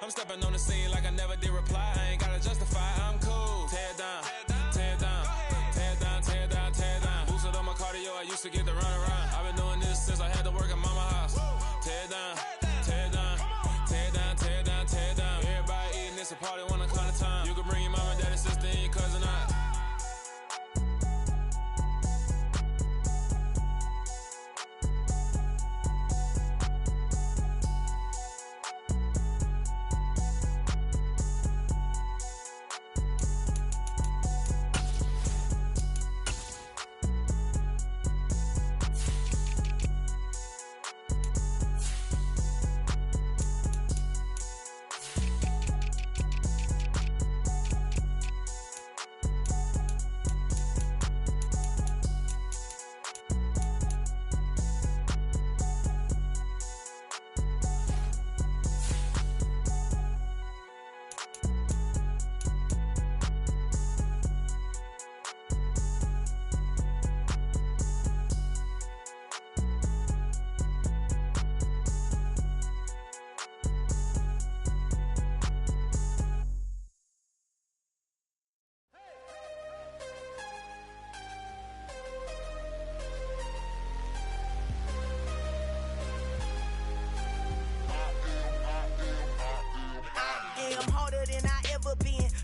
I'm stepping on the scene like I never did reply. I ain't gotta justify, I'm cool. Tear it down, tear it down, tear it down, tear it down, tear it down. Boosted on my cardio, I used to get the run around. I've been doing this since I had to work at mama house. Tear it down, tear it down, tear it down, tear it down, tear it down. Everybody eating, it's a party when I count of time. You can bring your mama, daddy, sister, and your cousin out.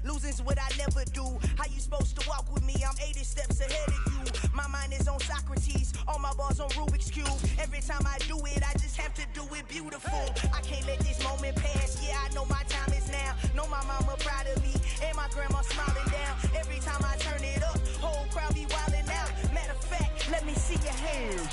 Losing's what I never do. How you supposed to walk with me? I'm 80 steps ahead of you. My mind is on Socrates, all my bars on Rubik's Cube. Every time I do it, I just have to do it beautiful. I can't let this moment pass. Yeah, I know my time is now. Know my mama proud of me, and my grandma smiling down. Every time I turn it up, whole crowd be wildin' out. Matter of fact, let me see your hands.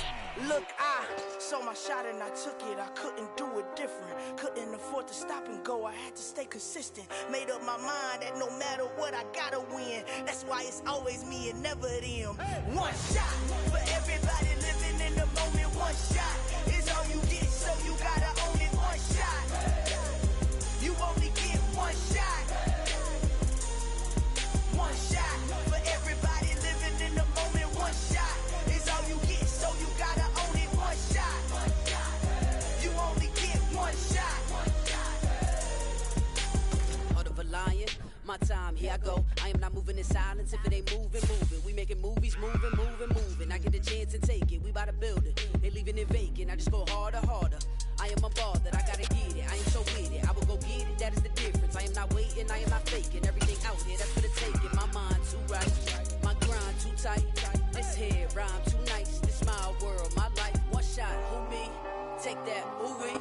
Look, I saw my shot and I took it. I couldn't do it different. Couldn't afford to stop and go. I had to stay consistent. Made up my mind that no matter what, I gotta win. That's why it's always me and never them. One shot for everybody living in the moment. One shot is all you get, so you gotta own it. One shot. You only get one shot. One shot for everybody living in the moment. One shot is all you get, so you gotta own it. One shot. You only get one shot. Heart of a lion, my time, here I go. I am not moving in silence. If it ain't moving, moving. We making movies, moving, moving, moving. I get a chance and take it. We bout to build it. They leaving it vacant. I just go harder, harder. I am unbothered. I gotta get it. I am so with it. I will go get it. That is the difference. I am not waiting. I am not faking. Everything out here, that's for the taking. My mind too right. My grind too tight. This hair rhyme too nice. This my world, my life. One shot. Who me? Take that. Ooh-wee.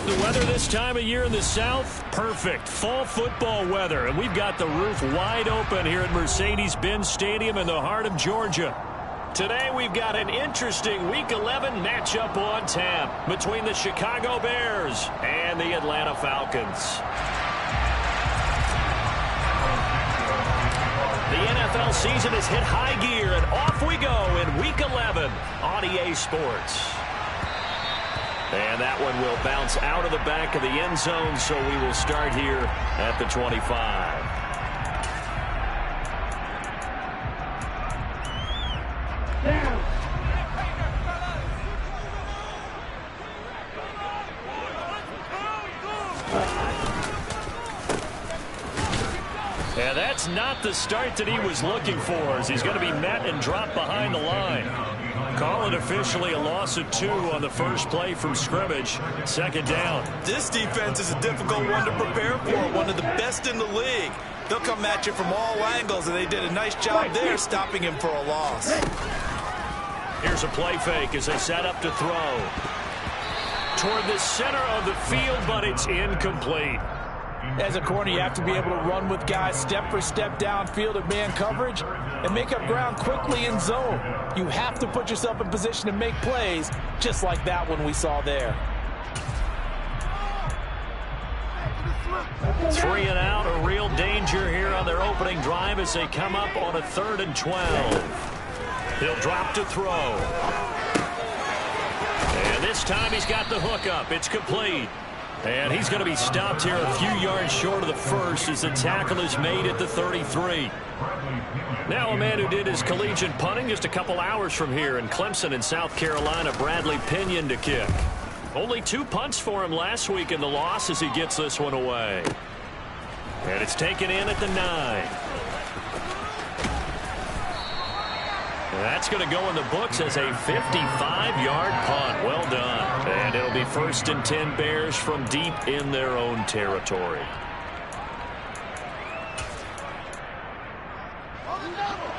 The weather this time of year in the South, perfect. Fall football weather. And we've got the roof wide open here at Mercedes-Benz Stadium in the heart of Georgia. Today we've got an interesting Week 11 matchup on tap between the Chicago Bears and the Atlanta Falcons. The NFL season has hit high gear, and off we go in Week 11 on EA Sports. And that one will bounce out of the back of the end zone, so we will start here at the 25. And that's not the start that he was looking for, as he's going to be met and dropped behind the line. Call it officially a loss of 2 on the first play from scrimmage. Second down. This defense is a difficult one to prepare for, one of the best in the league. They'll come at you from all angles, and they did a nice job there stopping him for a loss. Here's a play fake as they set up to throw. Toward the center of the field, but it's incomplete. As a corner, you have to be able to run with guys step for step downfield in man coverage and make up ground quickly in zone. You have to put yourself in position to make plays, just like that one we saw there. 3 and out, a real danger here on their opening drive as they come up on a 3rd and 12. He'll drop to throw. And this time he's got the hook up. It's complete. And he's going to be stopped here a few yards short of the first as the tackle is made at the 33. Now a man who did his collegiate punting just a couple hours from here in Clemson in South Carolina, Bradley Pinion to kick. Only 2 punts for him last week in the loss as he gets this one away. And it's taken in at the 9. That's going to go in the books as a 55-yard punt. Well done. And it'll be 1st and 10 Bears from deep in their own territory.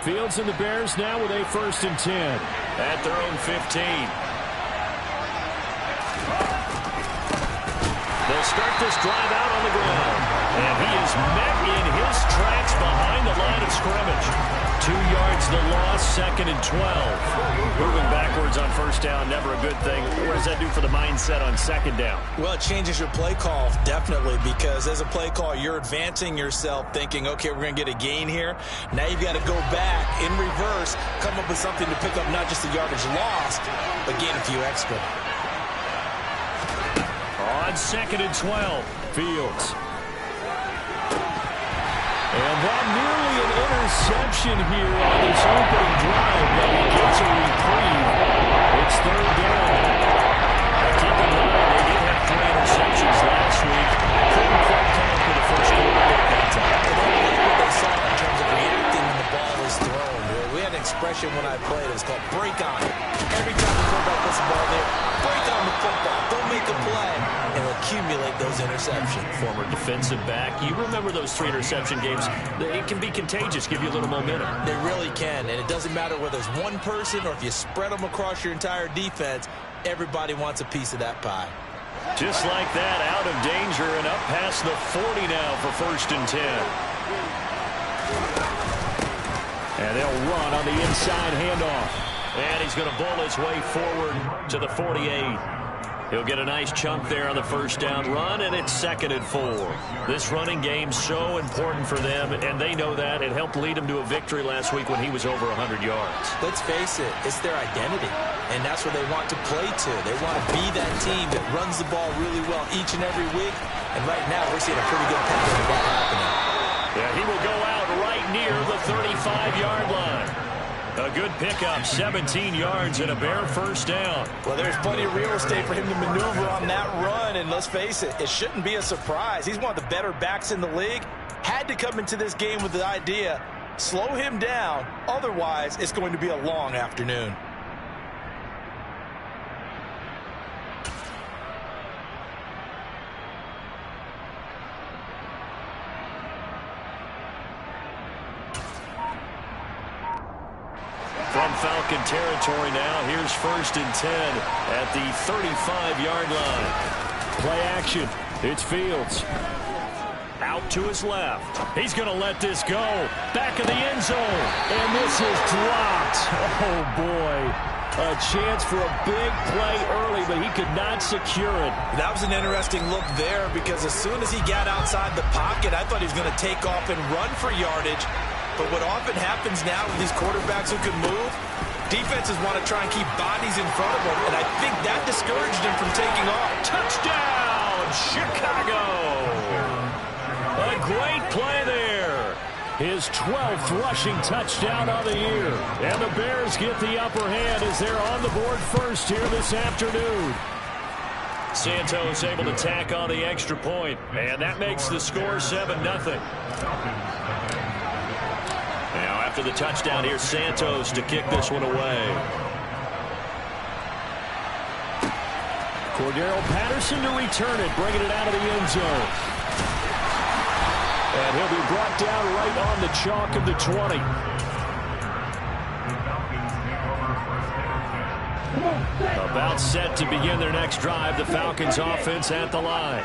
Fields and the Bears now with a 1st and 10 at their own 15. They'll start this drive out on the ground. And he is met in his tracks behind the line of scrimmage. 2 yards the loss, 2nd and 12. Moving backwards on 1st down, never a good thing. What does that do for the mindset on 2nd down? Well, it changes your play call, definitely, because as a play call, you're advancing yourself thinking, okay, we're going to get a gain here. Now you've got to go back in reverse, come up with something to pick up not just the yardage lost, but gain a few extra. On 2nd and 12, Fields. And that nearly an interception here on this opening drive, but he gets a reprieve. It's 3rd down. Now keep in mind, they did have 3 interceptions last week. Couldn't quite come up with the first quarterback that time. I don't like what they saw in terms of reacting when the ball was thrown. We had an expression when I played. It was called break on. Every time the quarterback puts the ball there, break on the football. Don't make a play. And accumulate those interceptions. Former defensive back. You remember those 3 interception games. It can be contagious, give you a little momentum. They really can, and it doesn't matter whether it's one person or if you spread them across your entire defense, everybody wants a piece of that pie. Just like that, out of danger and up past the 40 now for 1st and 10. And they'll run on the inside handoff. And he's going to bull his way forward to the 48. He'll get a nice chunk there on the 1st down run, and it's 2nd and 4. This running game's so important for them, and they know that. It helped lead them to a victory last week when he was over 100 yards. Let's face it, it's their identity, and that's what they want to play to. They want to be that team that runs the ball really well each and every week, and right now we're seeing a pretty good pattern of that happening. Yeah, he will go out right near the 35-yard line. A good pickup, 17 yards and a Bear 1st down. Well, there's plenty of real estate for him to maneuver on that run, and let's face it, it shouldn't be a surprise. He's one of the better backs in the league. Had to come into this game with the idea, slow him down, otherwise it's going to be a long afternoon. From Falcon territory now, here's 1st and 10 at the 35-yard line. Play action. It's Fields. Out to his left. He's going to let this go. Back of the end zone. And this is dropped. Oh, boy. A chance for a big play early, but he could not secure it. That was an interesting look there because as soon as he got outside the pocket, I thought he was going to take off and run for yardage. But what often happens now with these quarterbacks who can move, defenses want to try and keep bodies in front of them, and I think that discouraged him from taking off. Touchdown, Chicago! A great play there. His 12th rushing touchdown of the year. And the Bears get the upper hand as they're on the board first here this afternoon. Santos able to tack on the extra point, and that makes the score 7-0. Now after the touchdown, here's Santos to kick this one away. Cordero Patterson to return it, bringing it out of the end zone. And he'll be brought down right on the chalk of the 20. About set to begin their next drive, the Falcons offense at the line.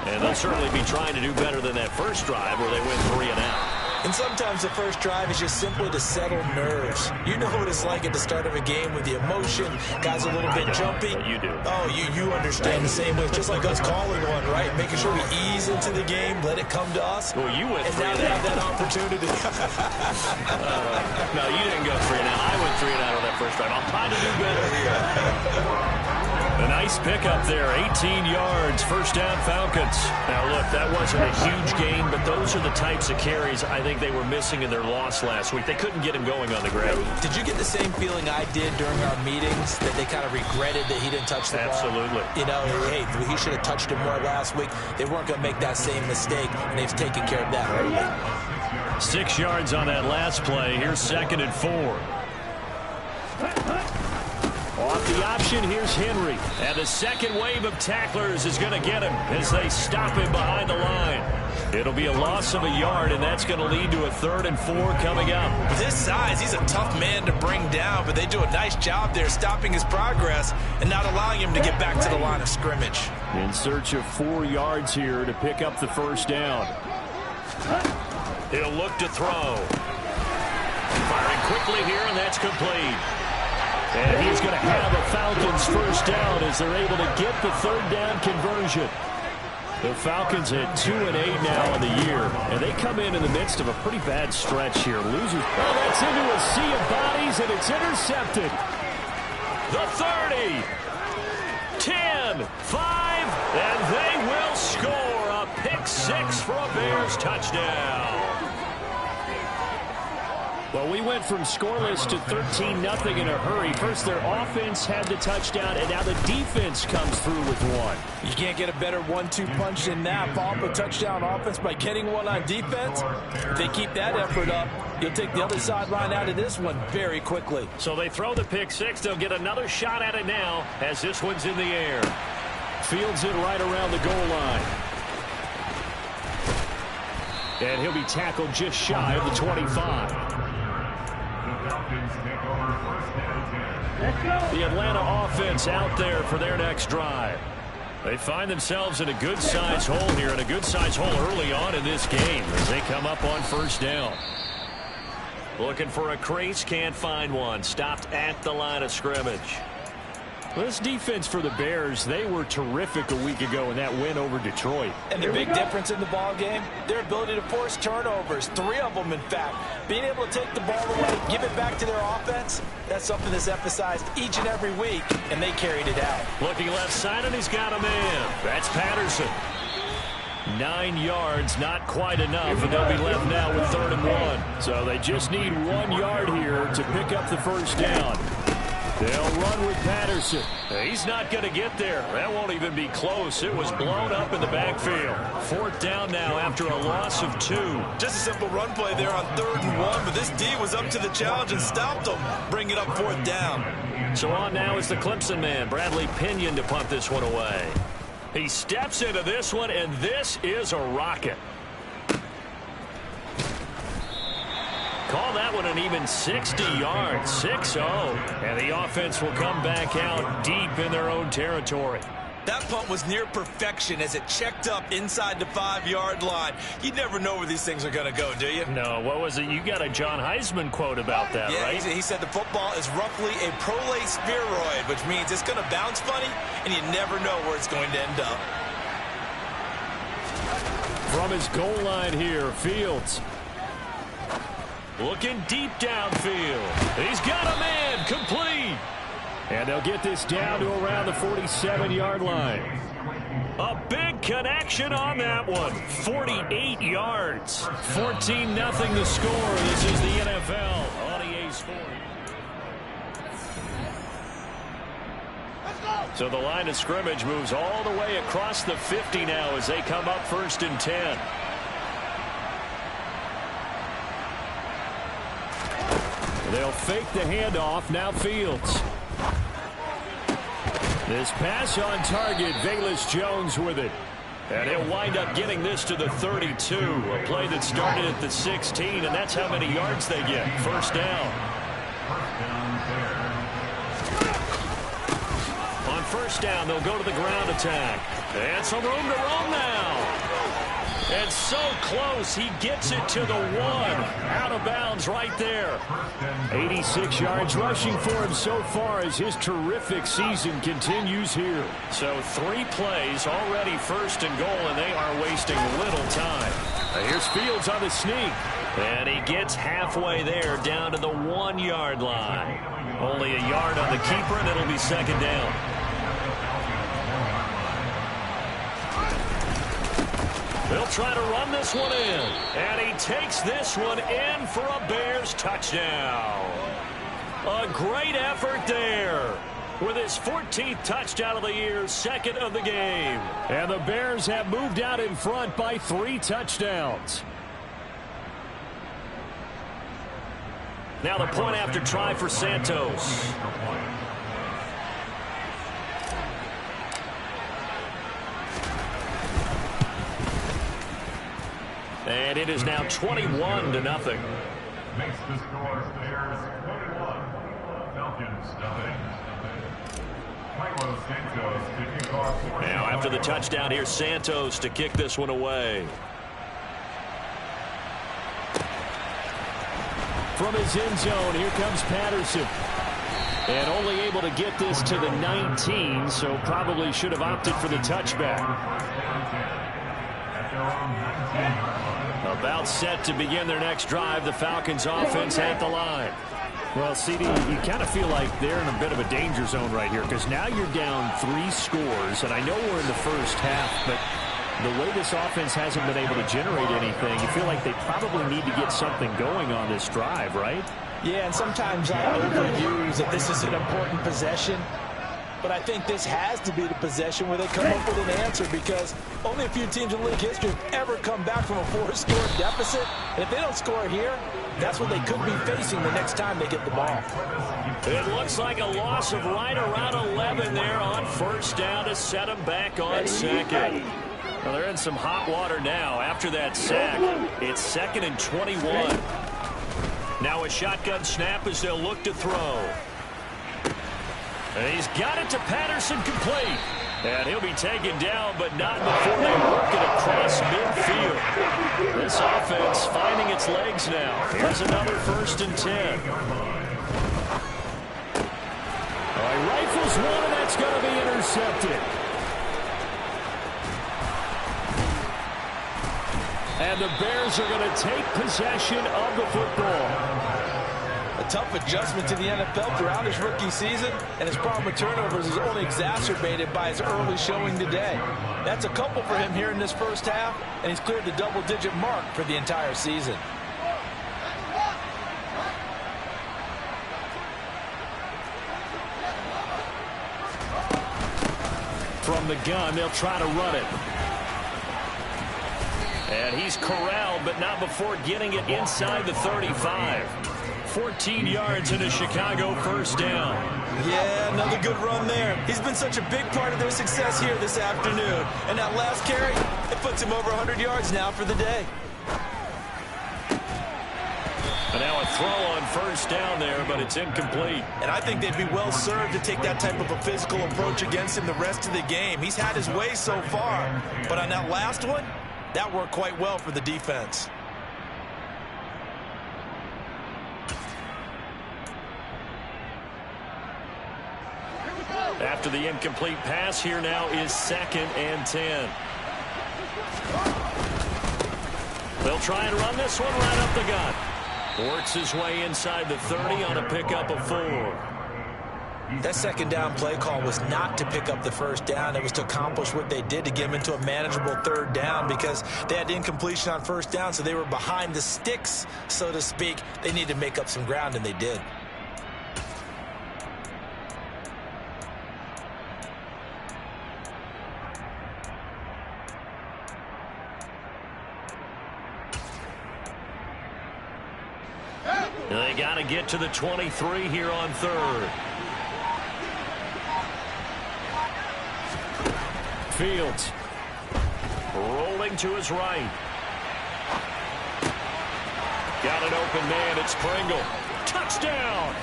And they'll certainly be trying to do better than that first drive where they went 3 and out. And sometimes the first drive is just simply to settle nerves. You know what it's like at the start of a game with the emotion. Guys a little bit jumpy. You do. Oh, you understand the same way. It's just like us calling one, right? Making sure we ease into the game, let it come to us. Well, you went 3 and now they have that opportunity. No, you didn't go 3 and out. I went 3 and out on that first drive. I'll try to do better. A nice pickup there, 18 yards, first down Falcons. Now look, that wasn't a huge gain, but those are the types of carries I think they were missing in their loss last week. They couldn't get him going on the ground. Did you get the same feeling I did during our meetings, that they kind of regretted that he didn't touch the ball? Absolutely. You know, hey, he should have touched it more last week. They weren't going to make that same mistake, and they've taken care of that early. 6 yards on that last play. Here's 2nd and 4. Off the option, here's Henry. And the second wave of tacklers is going to get him as they stop him behind the line. It'll be a loss of a yard, and that's going to lead to a 3rd and 4 coming up. With his size, he's a tough man to bring down, but they do a nice job there stopping his progress and not allowing him to get back to the line of scrimmage. In search of 4 yards here to pick up the first down. He'll look to throw. Firing quickly here, and that's complete. And he's going to have a Falcons first down as they're able to get the 3rd down conversion. The Falcons at 2-8 now in the year, and they come in the midst of a pretty bad stretch here. Losers. Oh, that's into a sea of bodies, and it's intercepted. The 30, 10, 5, and they will score a pick 6 for a Bears touchdown. Well, we went from scoreless to 13-0 in a hurry. First, their offense had the touchdown, and now the defense comes through with one. You can't get a better 1-2 punch than that. Follow up a touchdown offense by getting one on defense. If they keep that effort up, you'll take the other sideline out of this one very quickly. So they throw the pick 6. They'll get another shot at it now as this one's in the air. Fields it right around the goal line. And he'll be tackled just shy of the 25. The Atlanta offense out there for their next drive. They find themselves in a good-sized hole here, and a good-sized hole early on in this game as they come up on first down. Looking for a crease, can't find one. Stopped at the line of scrimmage. This defense for the Bears, they were terrific a week ago in that win over Detroit. And the big difference in the ball game, their ability to force turnovers, 3 of them in fact. Being able to take the ball away, give it back to their offense, that's something that's emphasized each and every week, and they carried it out. Looking left side, and he's got a man. That's Patterson. 9 yards, not quite enough, and they'll be left now with 3rd and 1. So they just need 1 yard here to pick up the first down. They'll run with Patterson. He's not going to get there. That won't even be close. It was blown up in the backfield. 4th down now after a loss of 2. Just a simple run play there on 3rd and 1, but this D was up to the challenge and stopped them, bringing up 4th down. So on now is the Clemson man, Bradley Pinion, to punt this one away. He steps into this one, and this is a rocket. Call that one an even 60 yards, 6-0. And the offense will come back out deep in their own territory. That punt was near perfection as it checked up inside the 5-yard line. You never know where these things are going to go, do you? No, what was it? You got a John Heisman quote about that, yeah, right? He said the football is roughly a prolate spheroid, which means it's going to bounce funny, and you never know where it's going to end up. From his goal line here, Fields. Looking deep downfield. He's got a man, complete. And they'll get this down to around the 47-yard line. A big connection on that one. 48 yards. 14-0 the score. This is the NFL on EA Sports. So the line of scrimmage moves all the way across the 50 now as they come up 1st and 10. They'll fake the handoff. Now Fields. This pass on target. Velus Jones with it. And he'll wind up getting this to the 32. A play that started at the 16, and that's how many yards they get. First down. On first down, they'll go to the ground attack. And some room to roam now. And so close, he gets it to the 1. Out of bounds right there. 86 yards rushing for him so far as his terrific season continues here. So 3 plays, already 1st and goal, and they are wasting little time. Here's Fields on the sneak. And he gets halfway there, down to the 1-yard line. Only a yard on the keeper, and it'll be 2nd down. They'll try to run this one in. And he takes this one in for a Bears touchdown. A great effort there. With his 14th touchdown of the year, second of the game. And the Bears have moved out in front by 3 touchdowns. Now the point after try for Santos. And it is now 21-0. Makes the score Bears 21. Falcons nothing. Now after the touchdown here, Santos to kick this one away. From his end zone, here comes Patterson. And only able to get this to the 19, so probably should have opted for the touchback. About set to begin their next drive, the Falcons offense at the line. Well, CD, you kind of feel like they're in a bit of a danger zone right here because now you're down 3 scores, and I know we're in the first half, but the way this offense hasn't been able to generate anything, you feel like they probably need to get something going on this drive, right? Yeah, and sometimes I overuse that this is an important possession. But I think this has to be the possession where they come up with an answer because only a few teams in league history have ever come back from a 4-score deficit. And if they don't score here, that's what they could be facing the next time they get the ball. It looks like a loss of right around 11 there on first down to set them back on second. Well, they're in some hot water now after that sack. It's 2nd and 21. Now a shotgun snap as they'll look to throw. And he's got it to Patterson complete. And he'll be taken down, but not before they work it across midfield. This offense finding its legs now. Here's another 1st and 10. All right, rifles one, and that's going to be intercepted. And the Bears are going to take possession of the football. A tough adjustment to the NFL throughout his rookie season, and his problem with turnovers is only exacerbated by his early showing today. That's a couple for him here in this first half, and he's cleared the double-digit mark for the entire season. From the gun, they'll try to run it. And he's corralled, but not before getting it inside the 35. 14 yards and a Chicago first down. Yeah, another good run there. He's been such a big part of their success here this afternoon. And that last carry, it puts him over 100 yards now for the day. And now a throw on first down there, but it's incomplete. And I think they'd be well served to take that type of a physical approach against him the rest of the game. He's had his way so far. But on that last one, that worked quite well for the defense. After the incomplete pass, here now is 2nd and 10. They'll try and run this one right up the gut. Works his way inside the 30 on a pickup of 4. That second down play call was not to pick up the first down. It was to accomplish what they did to get them into a manageable 3rd down because they had incompletion on first down, so they were behind the sticks, so to speak. They needed to make up some ground, and they did. They got to get to the 23 here on 3rd. Fields rolling to his right. Got an open man. It's Pringle. Touchdown!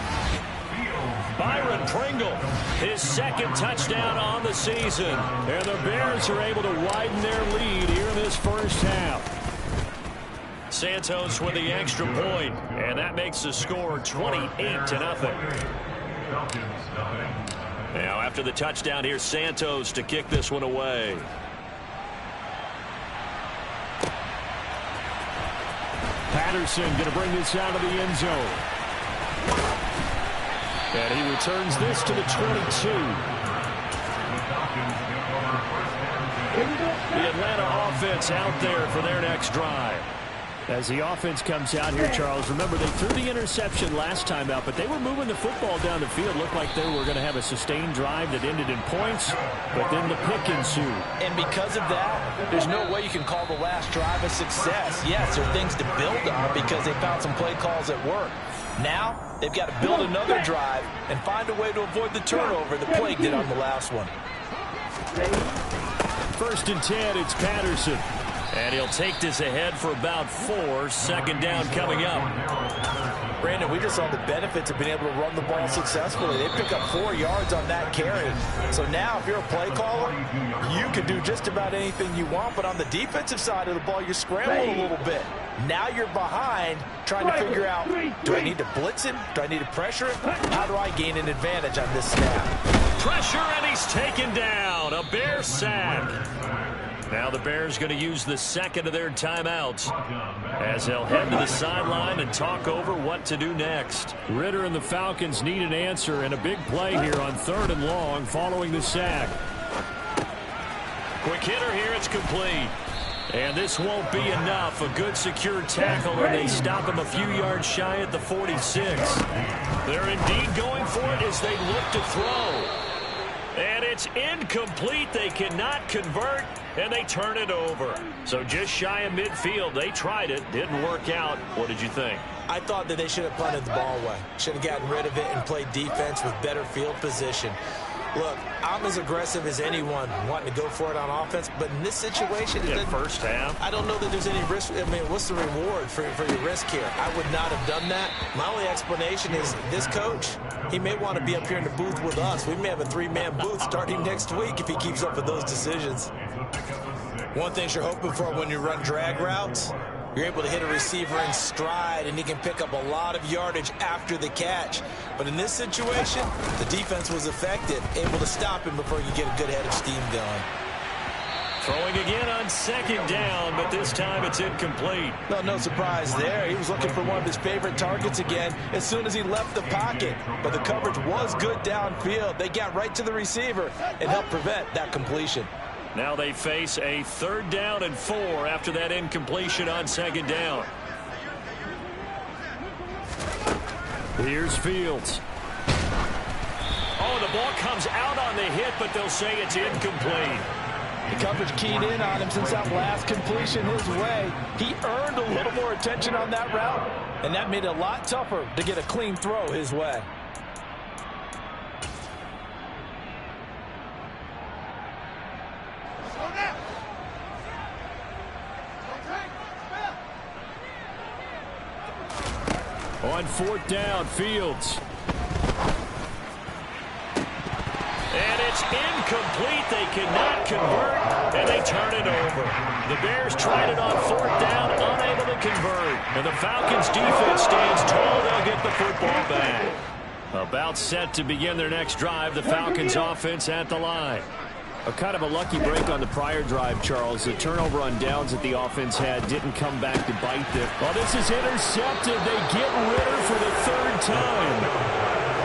Byron Pringle, his 2nd touchdown on the season. And the Bears are able to widen their lead here in this first half. Santos with the extra point, and that makes the score 28-0. Now after the touchdown here, Santos to kick this one away. Patterson going to bring this out of the end zone. And he returns this to the 22. The Atlanta offense out there for their next drive. As the offense comes out here, Charles, remember they threw the interception last time out, but they were moving the football down the field. Looked like they were going to have a sustained drive that ended in points, but then the pick ensued. And because of that, there's no way you can call the last drive a success. Yes, there are things to build on because they found some play calls at work. Now, they've got to build another drive and find a way to avoid the turnover that plagued it on the last one. 1st and 10, it's Patterson. And he'll take this ahead for about 4. 2nd down coming up. Brandon, we just saw the benefits of being able to run the ball successfully. They pick up 4 yards on that carry. So now if you're a play caller, you can do just about anything you want. But on the defensive side of the ball, you're scrambling a little bit. Now you're behind trying to figure out, do I need to blitz him? Do I need to pressure him? How do I gain an advantage on this snap? Pressure, and he's taken down. A Bear sack. Now the Bears going to use the 2nd of their timeouts as they'll head to the sideline and talk over what to do next. Ritter and the Falcons need an answer and a big play here on 3rd and long following the sack. Quick hitter here, it's complete. And this won't be enough. A good secure tackle, and they stop him a few yards shy at the 46. They're indeed going for it as they look to throw. And it's incomplete. They cannot convert, and they turn it over. So just shy of midfield. They tried it. Didn't work out. What did you think? I thought that they should have punted the ball away. Should have gotten rid of it and played defense with better field position. Look, I'm as aggressive as anyone wanting to go for it on offense, but in this situation, first half, I don't know that there's any risk. I mean, what's the reward for your risk here? I would not have done that. My only explanation is this coach, he may want to be up here in the booth with us. We may have a 3-man booth starting next week if he keeps up with those decisions. One thing you're hoping for when you run drag routes, you're able to hit a receiver in stride, and he can pick up a lot of yardage after the catch. But in this situation, the defense was effective, able to stop him before you get a good head of steam going. Throwing again on 2nd down, but this time it's incomplete. No surprise there. He was looking for one of his favorite targets again as soon as he left the pocket. But the coverage was good downfield. They got right to the receiver and helped prevent that completion. Now they face a 3rd down and 4 after that incompletion on 2nd down. Here's Fields. Oh, the ball comes out on the hit, but they'll say it's incomplete. The coverage keyed in on him since that last completion his way. He earned a little more attention on that route, and that made it a lot tougher to get a clean throw his way. On 4th down, Fields. And it's incomplete. They cannot convert, and they turn it over. The Bears tried it on 4th down, unable to convert. And the Falcons' defense stands tall. They'll get the football back. About set to begin their next drive, the Falcons' offense at the line. A kind of a lucky break on the prior drive, Charles. The turnover on downs that the offense had didn't come back to bite them. Well, this is intercepted. They get Ritter for the 3rd time.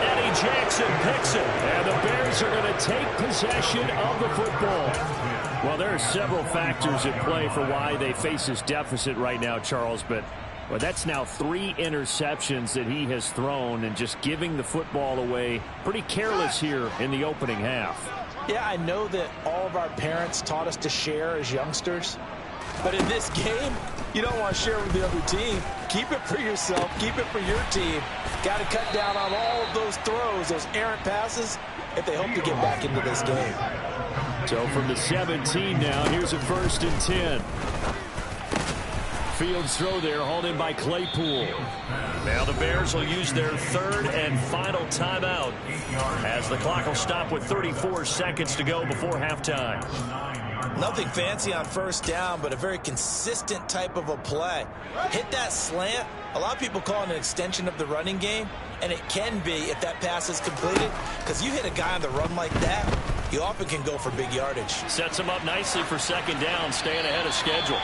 Eddie Jackson picks it, and the Bears are going to take possession of the football. Well, there are several factors at play for why they face this deficit right now, Charles, but well, that's now 3 interceptions that he has thrown and just giving the football away pretty careless here in the opening half. Yeah, I know that all of our parents taught us to share as youngsters. But in this game, you don't want to share with the other team. Keep it for yourself. Keep it for your team. Got to cut down on all of those throws, those errant passes, if they hope to get back into this game. So from the 17 now, here's a 1st and 10. Fields throw there, hauled in by Claypool. Now the Bears will use their 3rd and final timeout as the clock will stop with 34 seconds to go before halftime. Nothing fancy on 1st down, but a very consistent type of a play. Hit that slant. A lot of people call it an extension of the running game, and it can be if that pass is completed, because you hit a guy on the run like that, you often can go for big yardage. Sets him up nicely for 2nd down, staying ahead of schedule.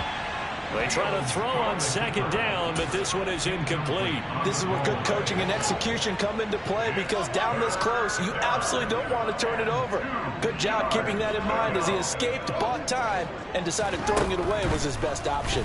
They try to throw on second down, but this one is incomplete. This is where good coaching and execution come into play, because down this close, you absolutely don't want to turn it over. Good job keeping that in mind as he escaped, bought time, and decided throwing it away was his best option.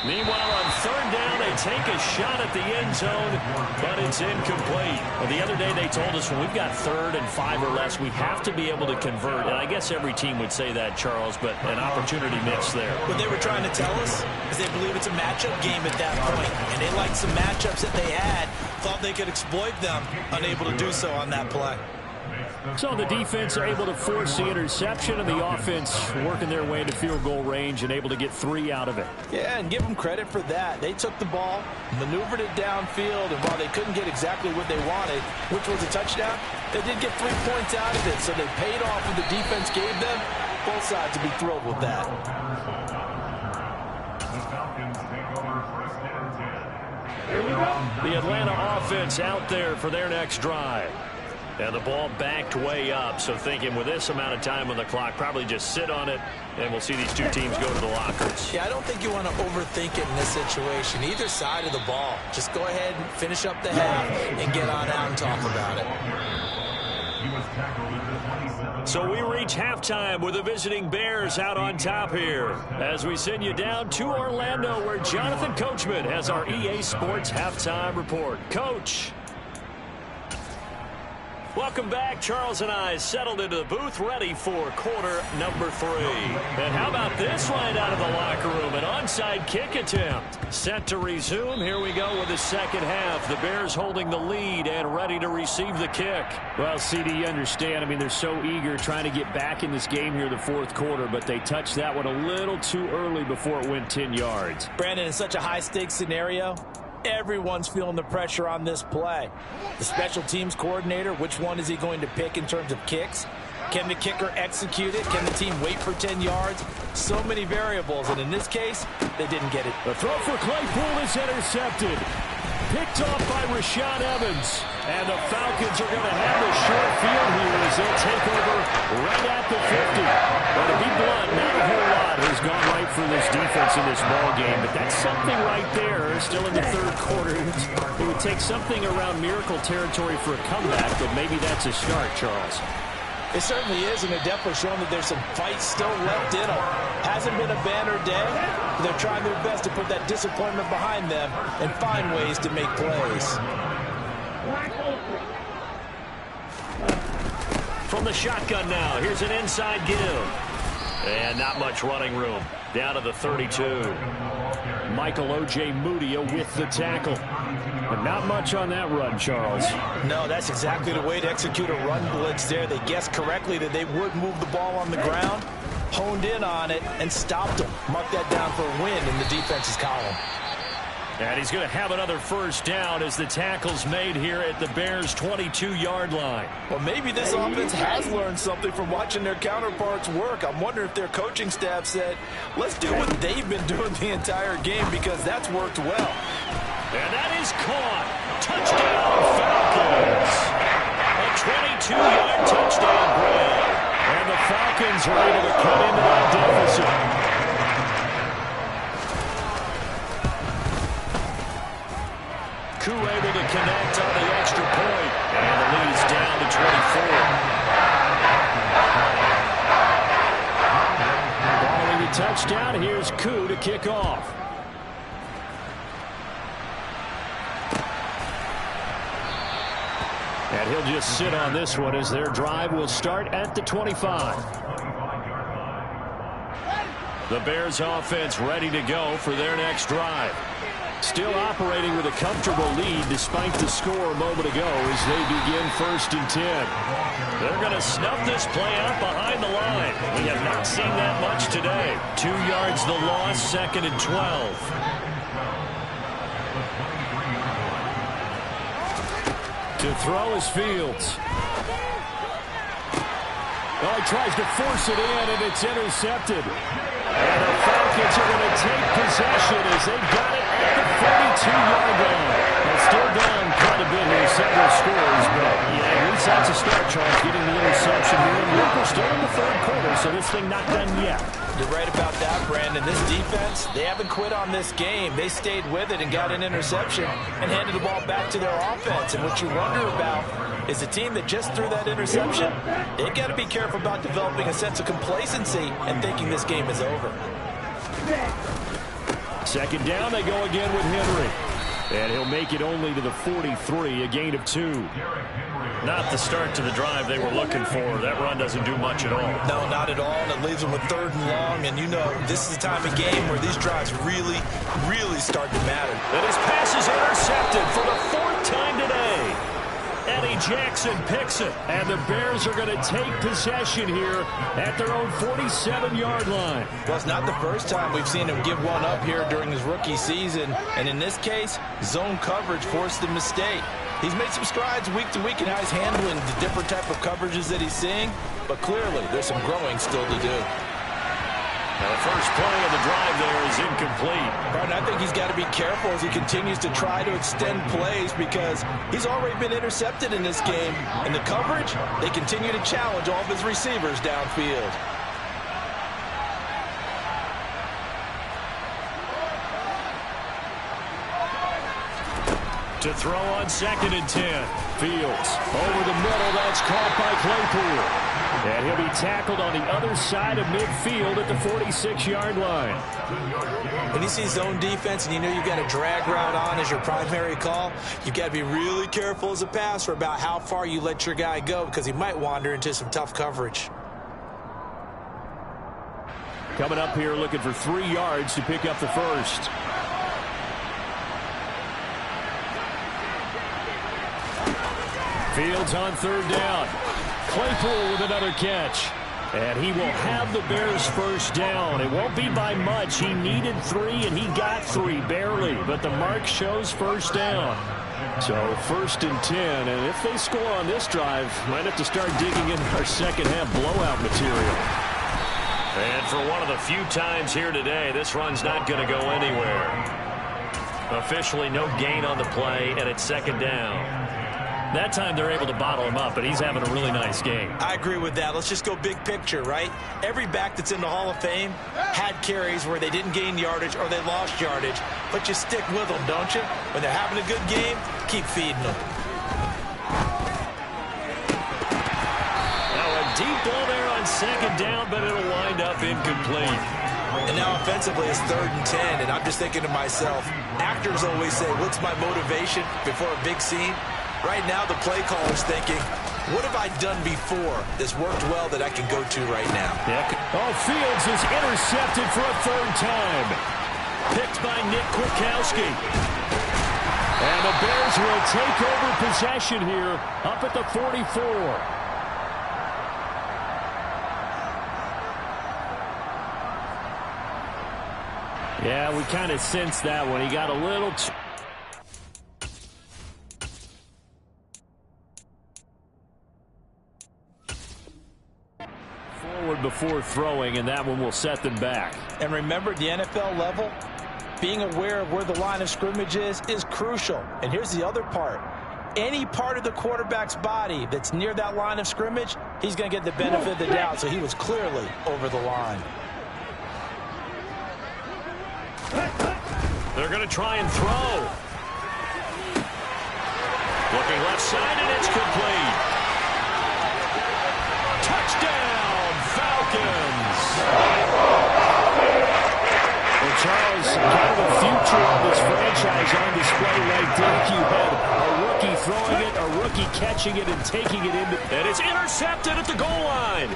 Meanwhile, on third down, they take a shot at the end zone, but it's incomplete. Well, the other day they told us when we've got third and 5 or less, we have to be able to convert. And I guess every team would say that, Charles, but an opportunity missed there. What they were trying to tell us is they believe it's a matchup game at that point, and they liked some matchups that they had, thought they could exploit them, unable to do so on that play. So the defense able to force the interception, and the offense working their way into field goal range and able to get 3 out of it. Yeah, and give them credit for that. They took the ball, maneuvered it downfield, and while they couldn't get exactly what they wanted, which was a touchdown, they did get 3 points out of it, so they paid off what the defense gave them. Both sides would be thrilled with that. The Atlanta offense out there for their next drive. And the ball backed way up, so thinking with this amount of time on the clock, probably just sit on it, and we'll see these two teams go to the lockers. Yeah, I don't think you want to overthink it in this situation. Either side of the ball. Just go ahead and finish up the half and get on out and talk about it. So we reach halftime with the visiting Bears out on top here, as we send you down to Orlando, where Jonathan Coachman has our EA Sports halftime report. Coach. Welcome back. Charles and I settled into the booth, ready for quarter number 3. And how about this right out of the locker room? An onside kick attempt. Set to resume. Here we go with the second half. The Bears holding the lead and ready to receive the kick. Well, CD, you understand. I mean, they're so eager trying to get back in this game here in the fourth quarter, but they touched that one a little too early before it went 10 yards. Brandon, in such a high-stakes scenario, everyone's feeling the pressure on this play. The special teams coordinator, which one is he going to pick in terms of kicks? Can the kicker execute it? Can the team wait for 10 yards? So many variables, and in this case, they didn't get it. The throw for Claypool is intercepted. Picked off by Rashaan Evans. And the Falcons are going to have the short field here as they'll take over right at the 50. Well, to be blunt, not a whole lot has gone right for this defense in this ball game, but that's something right there. Still in the third quarter. It would take something around miracle territory for a comeback, but maybe that's a start, Charles. It certainly is, and they're definitely showing that there's some fight still left in them. Hasn't been a banner day, but they're trying their best to put that disappointment behind them and find ways to make plays. From the shotgun now, here's an inside give. And not much running room. Down to the 32. Michael O.J. Mudia with the tackle. But not much on that run, Charles. No, that's exactly the way to execute a run blitz there. They guessed correctly that they would move the ball on the ground, honed in on it, and stopped them. Mark that down for a win in the defense's column. And he's going to have another first down as the tackle's made here at the Bears' 22-yard line. Well, maybe this offense has learned something from watching their counterparts work. I'm wondering if their coaching staff said, let's do what they've been doing the entire game, because that's worked well. And that is caught. Touchdown, Falcons. A 22-yard touchdown grab. And the Falcons are able to cut into that deficit. Koo able to connect on the extra point. And the lead is down to 24. Following the touchdown, here's Koo to kick off. And he'll just sit on this one as their drive will start at the 25. The Bears offense ready to go for their next drive. Still operating with a comfortable lead despite the score a moment ago as they begin 1st and 10. They're going to snuff this play out behind the line. We have not seen that much today. 2 yards the loss, 2nd and 12. To throw is Fields. Oh, he tries to force it in, and it's intercepted. And the Falcons are going to take possession as they got it at the 42-yard line. They're still down a bit here, several scores, but yeah, at least that's a start, Charles, getting the interception here. And we're still in the third quarter, so this thing not done yet. You're right about that, Brandon. This defense, they haven't quit on this game. They stayed with it and got an interception and handed the ball back to their offense. And what you wonder about is a team that just threw that interception, they got to be careful about developing a sense of complacency and thinking this game is over. Second down, they go again with Henry. And he'll make it only to the 43, a gain of 2. Not the start to the drive they were looking for. That run doesn't do much at all. No, not at all, and it leaves them with 3rd and long. And you know, this is the time of game where these drives really, really start to matter. And his pass is intercepted for the 4th time today. Eddie Jackson picks it, and the Bears are going to take possession here at their own 47-yard line. Well, it's not the first time we've seen him give one up here during his rookie season, and in this case, zone coverage forced the mistake. He's made some strides week to week in how he's handling the different type of coverages that he's seeing, but clearly there's some growing still to do. Now the first play of the drive there is incomplete. Right, I think he's got to be careful as he continues to try to extend plays because he's already been intercepted in this game. And the coverage, they continue to challenge all of his receivers downfield. To throw on 2nd and 10. Fields over the middle. That's caught by Claypool. And he'll be tackled on the other side of midfield at the 46-yard line. When you see zone defense and you know you've got a drag route on as your primary call, you've got to be really careful as a passer about how far you let your guy go because he might wander into some tough coverage. Coming up here looking for 3 yards to pick up the first. Fields on 3rd down. Claypool with another catch. And he will have the Bears first down. It won't be by much. He needed 3, and he got 3, barely. But the mark shows first down. So 1st and 10. And if they score on this drive, might have to start digging in our second-half blowout material. And for one of the few times here today, this run's not going to go anywhere. Officially no gain on the play, and it's 2nd down. That time they're able to bottle him up, but he's having a really nice game. I agree with that. Let's just go big picture, right? Every back that's in the Hall of Fame had carries where they didn't gain yardage or they lost yardage, but you stick with them, don't you? When they're having a good game, keep feeding them. Now a deep ball there on 2nd down, but it'll wind up incomplete. And now offensively it's 3rd and 10, and I'm just thinking to myself, actors always say, what's my motivation before a big scene? Right now, the play caller's thinking, what have I done before that's worked well that I can go to right now? Oh, Fields is intercepted for a 3rd time. Picked by Nick Kwiatkowski. And the Bears will take over possession here up at the 44. Yeah, we kind of sensed that one. He got a little... before throwing, and that one will set them back. And remember, at the NFL level, being aware of where the line of scrimmage is crucial. And here's the other part. Any part of the quarterback's body that's near that line of scrimmage, he's going to get the benefit of the doubt. So he was clearly over the line. They're going to try and throw. Looking left side, and it's complete. Touchdown, Falcons. Well, Charles, kind of the future of this franchise on display right there. You had a rookie throwing it, a rookie catching it and taking it into... And it's intercepted at the goal line.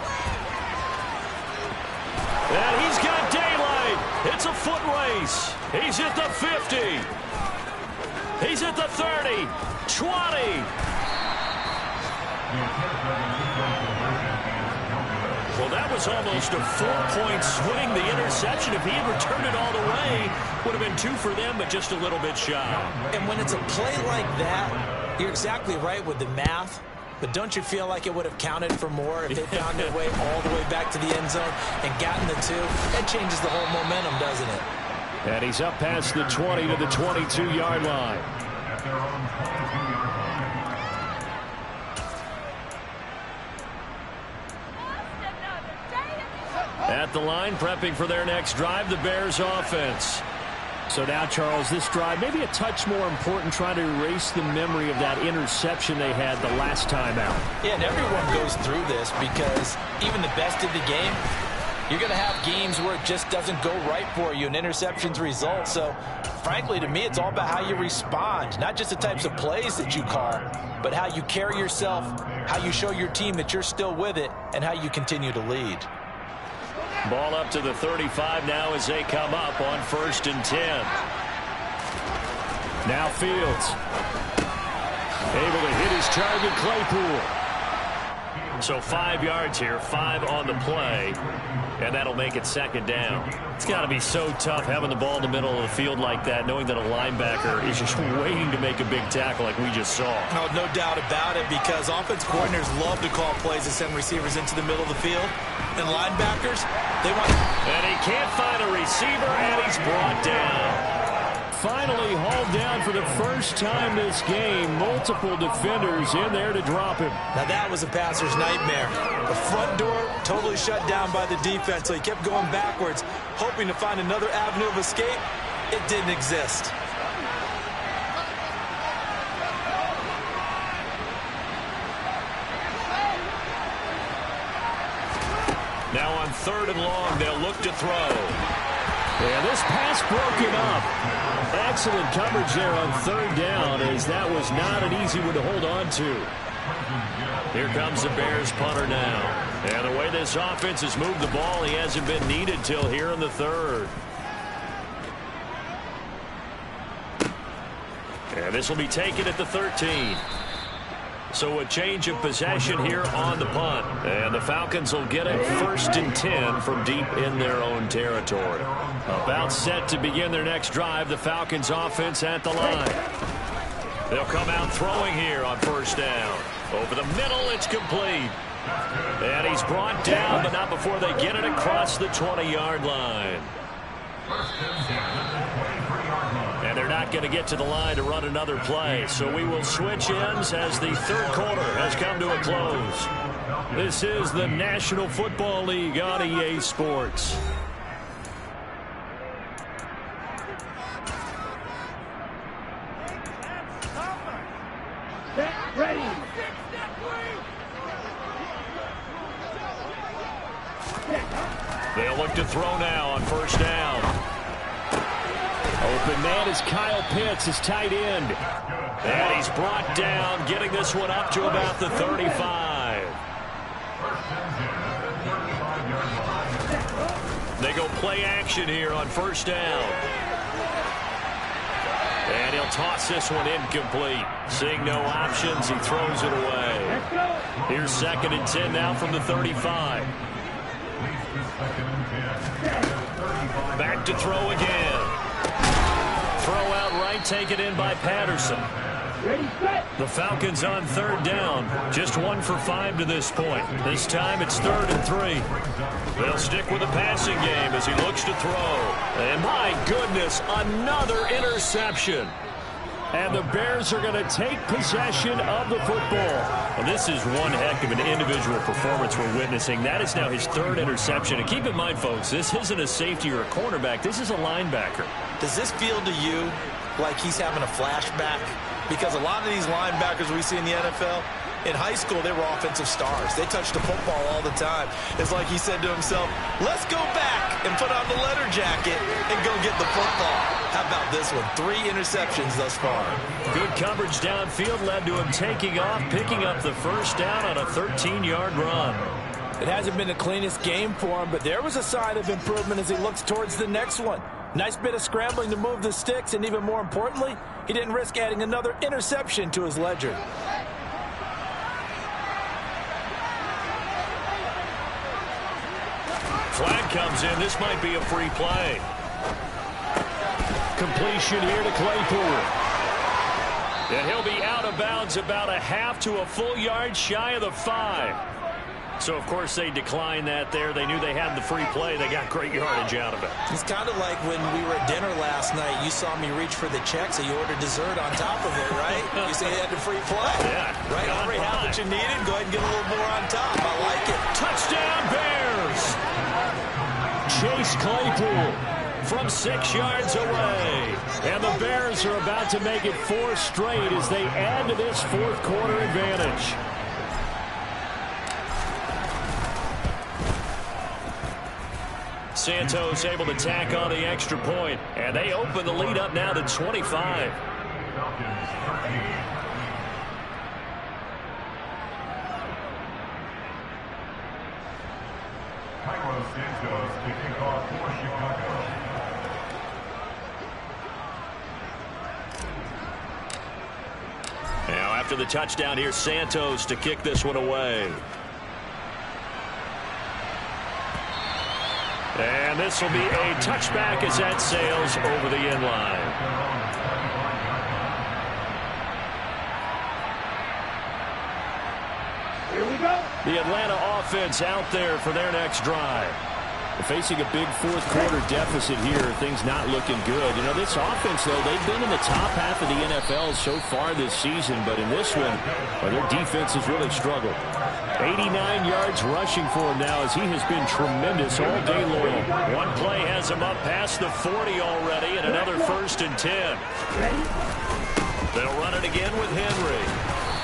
And he's got daylight. It's a foot race. He's at the 50. He's at the 30. 20. Well, that was almost a 4-point swing. The interception, if he had returned it all the way, would have been 2 for them, but just a little bit shy. And when it's a play like that, you're exactly right with the math. But don't you feel like it would have counted for more if they found their way all the way back to the end zone and gotten the 2? That changes the whole momentum, doesn't it? And he's up past the 20 to the 22-yard line. their own 22-yard line. At the line, prepping for their next drive, the Bears offense. So now, Charles, this drive maybe a touch more important, trying to erase the memory of that interception they had the last time out. Yeah, and everyone goes through this because even the best of the game, you're going to have games where it just doesn't go right for you and interceptions result. So, frankly, to me, it's all about how you respond, not just the types of plays that you call, but how you carry yourself, how you show your team that you're still with it, and how you continue to lead. Ball up to the 35 now as they come up on 1st and 10. Now Fields. Able to hit his target, Claypool. So 5 yards here, 5 on the play, and that'll make it 2nd down. It's got to be so tough having the ball in the middle of the field like that, knowing that a linebacker is just waiting to make a big tackle like we just saw. Oh, no doubt about it, because offense coordinators love to call plays that send receivers into the middle of the field. And linebackers, they want... And he can't find a receiver, and he's brought down. Finally hauled down for the first time this game. Multiple defenders in there to drop him. Now that was a passer's nightmare. The front door totally shut down by the defense, so he kept going backwards, hoping to find another avenue of escape. It didn't exist. Now on 3rd and long, they'll look to throw. And this pass broken up. Excellent coverage there on 3rd down, as that was not an easy one to hold on to. Here comes the Bears punter now. And the way this offense has moved the ball, he hasn't been needed till here in the 3rd. And this will be taken at the 13. So a change of possession here on the punt. And the Falcons will get it 1st and 10 from deep in their own territory. About set to begin their next drive, the Falcons offense at the line. They'll come out throwing here on 1st down. Over the middle, it's complete. And he's brought down, but not before they get it across the 20-yard line. And they're not going to get to the line to run another play. So we will switch ends as the 3rd quarter has come to a close. This is the National Football League on EA Sports. Ready. They'll look to throw now on 1st down. Open man is Kyle Pitts, his tight end. And he's brought down, getting this one up to about the 35. They go play action here on 1st down. And he'll toss this one incomplete. Seeing no options, he throws it away. Here's 2nd and 10 now from the 35. Back to throw again. Throw out right, taken in by Patterson. The Falcons on 3rd down. Just 1 for 5 to this point. This time it's 3rd and 3. They'll stick with the passing game as he looks to throw. And my goodness, another interception. And the Bears are going to take possession of the football. Well, this is one heck of an individual performance we're witnessing. That is now his 3rd interception. And keep in mind, folks, this isn't a safety or a cornerback. This is a linebacker. Does this feel to you like he's having a flashback? Because a lot of these linebackers we see in the NFL, in high school, they were offensive stars. They touched the football all the time. It's like he said to himself, let's go back and put on the leather jacket and go get the football. How about this one? 3 interceptions thus far. Good coverage downfield led to him taking off, picking up the 1st down on a 13-yard run. It hasn't been the cleanest game for him, but there was a sign of improvement as he looks towards the next one. Nice bit of scrambling to move the sticks, and even more importantly, he didn't risk adding another interception to his ledger. Flag comes in. This might be a free play. Completion here to Claypool. And he'll be out of bounds about a half to a full yard shy of the 5. So, of course, they declined that there. They knew they had the free play. They got great yardage out of it. It's kind of like when we were at dinner last night. You saw me reach for the check, so you ordered dessert on top of it, right? You say you had the free play. Yeah. Right? Already have what you needed. Go ahead and get a little more on top. I like it. Touchdown, Bears! Chase Claypool from 6 yards away. And the Bears are about to make it 4 straight as they add to this fourth quarter advantage. Santos able to tack on the extra point, and they open the lead up now to 25. Santos to kick off for Chicago. Now after the touchdown, here's Santos to kick this one away. And this will be a touchback as that sails over the end line. Here we go. The Atlanta offense out there for their next drive. Facing a big fourth quarter deficit here, things not looking good. You know, this offense, though, they've been in the top half of the NFL so far this season, but in this one, well, their defense has really struggled. 89 yards rushing for him now as he has been tremendous all day long. One play has him up past the 40 already, and another 1st and 10. They'll run it again with Henry.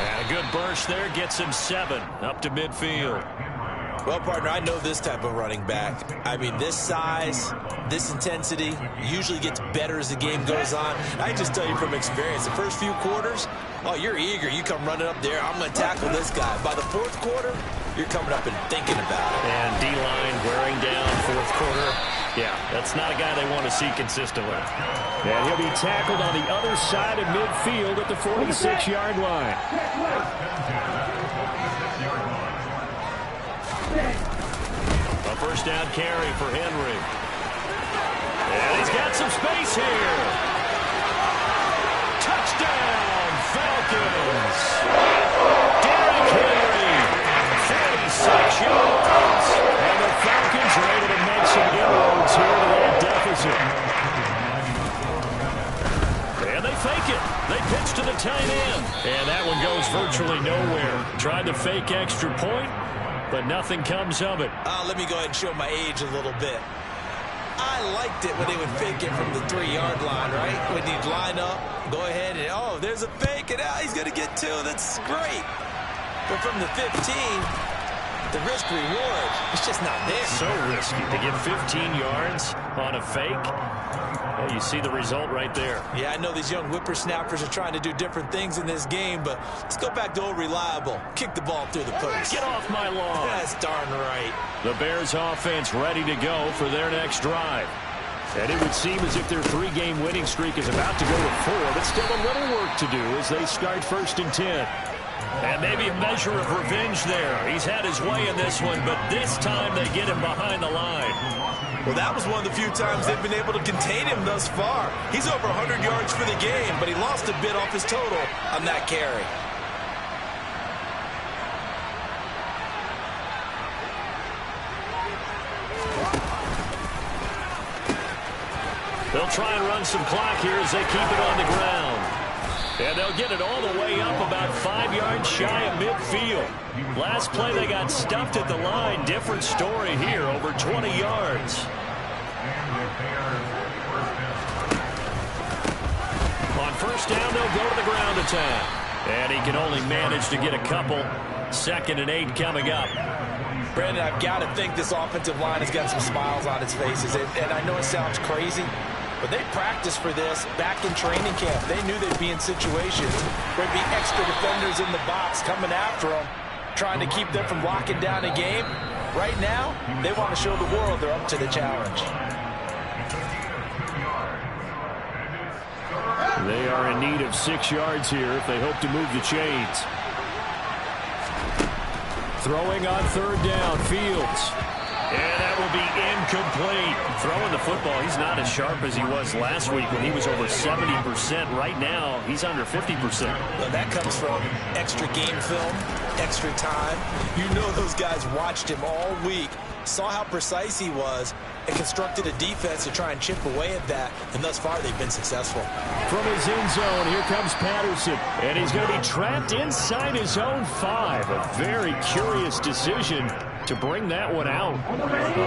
And a good burst there gets him 7 up to midfield. Well, partner, I know this type of running back. I mean, this size, this intensity usually gets better as the game goes on. I can just tell you from experience, the first few quarters, oh, you're eager. You come running up there, I'm going to tackle this guy. By the fourth quarter, you're coming up and thinking about it. And D-line wearing down fourth quarter. Yeah, that's not a guy they want to see consistently. And he'll be tackled on the other side of midfield at the 46-yard line. A first down carry for Henry. And he's got some space here. Touchdown, Falcons. Derrick Henry, 46 yards. And the Falcons are able to make some inroads here to that deficit. And they fake it. They pitch to the tight end. And that one goes virtually nowhere. Tried to fake extra point, but nothing comes of it. Let me go ahead and show my age a little bit. I liked it when they would fake it from the 3-yard line, right? When you'd line up, go ahead and, oh, there's a fake, and he's going to get 2. That's great. But from the 15, the risk-reward, it's just not there. So risky to get 15 yards on a fake. Well, you see the result right there. Yeah, I know these young whippersnappers are trying to do different things in this game, but let's go back to old reliable. Kick the ball through the post. Get off my lawn. That's darn right. The Bears offense ready to go for their next drive. And it would seem as if their 3-game winning streak is about to go to 4, but still a little work to do as they start 1st and 10. And maybe a measure of revenge there. He's had his way in this one, but this time they get him behind the line. Well, that was one of the few times they've been able to contain him thus far. He's over 100 yards for the game, but he lost a bit off his total on that carry. They'll try and run some clock here as they keep it on the ground. And they'll get it all the way up about 5 yards shy of midfield. Last play they got stuffed at the line. Different story here, over 20 yards. On first down, they'll go to the ground attack. And he can only manage to get a couple. 2nd and 8 coming up. Brandon, I've got to think this offensive line has got some smiles on its faces. And I know it sounds crazy, but they practiced for this back in training camp. They knew they'd be in situations where there'd be extra defenders in the box coming after them, trying to keep them from locking down a game. Right now, they want to show the world they're up to the challenge. They are in need of 6 yards here if they hope to move the chains. Throwing on 3rd down, Fields. And that will be incomplete. Throwing the football, he's not as sharp as he was last week when he was over 70%. Right now, he's under 50%. Well, that comes from extra game film, extra time. You know those guys watched him all week, saw how precise he was, and constructed a defense to try and chip away at that, and thus far they've been successful. From his end zone, here comes Patterson, and he's going to be trapped inside his own 5. A very curious decision to bring that one out.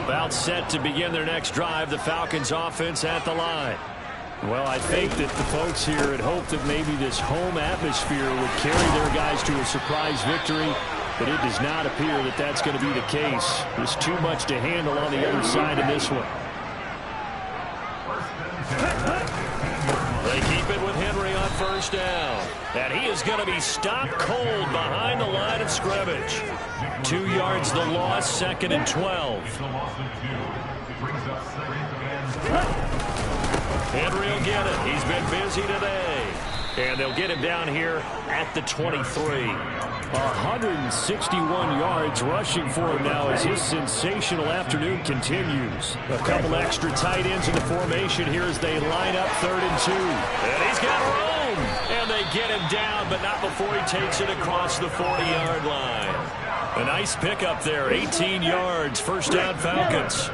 About set to begin their next drive, the Falcons offense at the line. Well, I think that the folks here had hoped that maybe this home atmosphere would carry their guys to a surprise victory, but it does not appear that that's going to be the case. There's too much to handle on the other side of this one. They keep it with Henry on first down. And he is going to be stopped cold behind the line of scrimmage. 2 yards the loss, 2nd and 12. Henry will get it. He's been busy today. And they'll get him down here at the 23. 161 yards rushing for him now as his sensational afternoon continues. A couple extra tight ends in the formation here as they line up 3rd and 2. And he's got room. And they get him down, but not before he takes it across the 40-yard line. A nice pickup there, 18 yards, first down Falcons.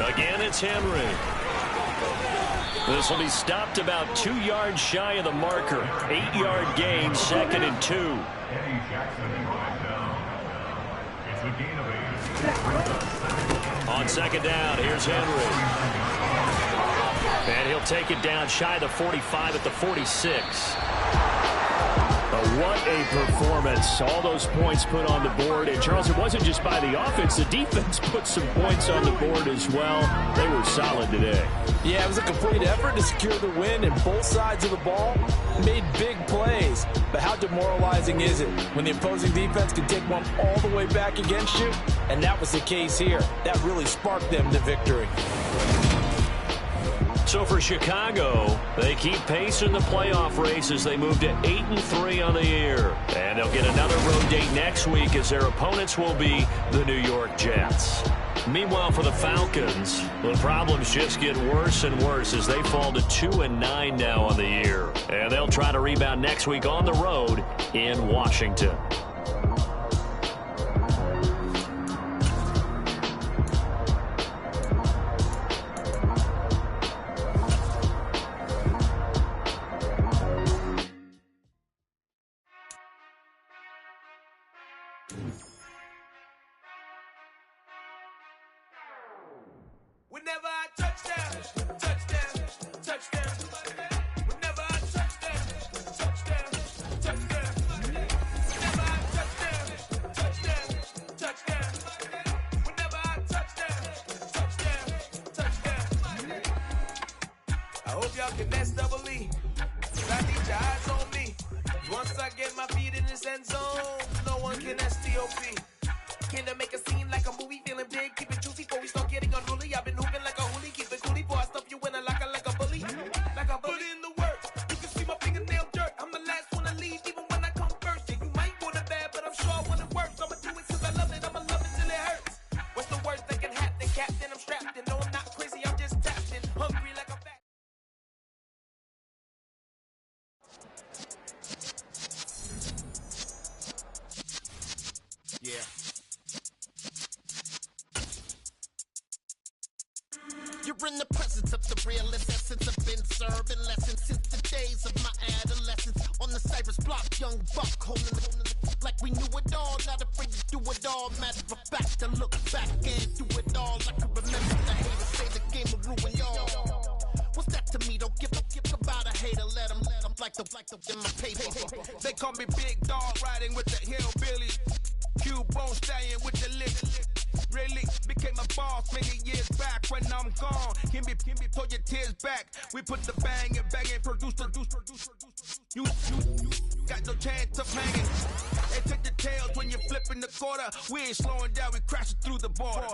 Again, it's Henry. This will be stopped about 2 yards shy of the marker. 8-yard gain, 2nd and 2. On 2nd down, here's Henry. And he'll take it down shy of the 45 at the 46. What a performance. All those points put on the board. And, Charles, it wasn't just by the offense. The defense put some points on the board as well. They were solid today. Yeah, it was a complete effort to secure the win, and both sides of the ball made big plays. But how demoralizing is it when the opposing defense can take one all the way back against you? And that was the case here. That really sparked them to victory. So for Chicago, they keep pace in the playoff race as they move to 8-3 on the year. And they'll get another road date next week as their opponents will be the New York Jets. Meanwhile, for the Falcons, the problems just get worse and worse as they fall to 2-9 now on the year. And they'll try to rebound next week on the road in Washington. Whenever I touchdown, touchdown, touchdown. Whenever I touchdown, touchdown, touchdown. Whenever I touchdown, touchdown, touchdown. Whenever I touchdown, touchdown, touchdown. I hope y'all can S-double-E. I need your eyes on me. Once I get my feet in this end zone, no one can S-T-O-P. Can I make a scene like a movie, feeling big, keep it juicy before we start getting unruly. I've been hooping like a hoolie, keep it coolie before I stuff you in a locker like a bully. Like a bully. Put in the work, you can see my fingernail dirt. I'm the last one to leave, even when I come first. Yeah, you might want it bad, but I'm sure when it works, I'ma do it cause I love it, I'ma love it till it hurts. What's the worst that can happen, Captain? I'm strapped in, no I'm not crazy, I'm just tapped in. Hungry like a fat. Yeah. You're in the presence of the realest essence. I've been serving lessons since the days of my adolescence. On the Cypress block, young buck holding the like we knew it all. Not afraid to do it all. Matter of fact, to look back and do it all. I can remember the haters say the game will ruin y'all. What's that to me? Don't give about a hater. Let them like the in my paper. They call me Big Dog, riding with the hillbillies. Q-Bone stallion with the lip. Really became a boss many years back. When I'm gone, can be pull your tears back. We put the bang and produce. You got no chance of hanging. They take the tails when you're flipping the quarter. We ain't slowing down, we crashing through the border.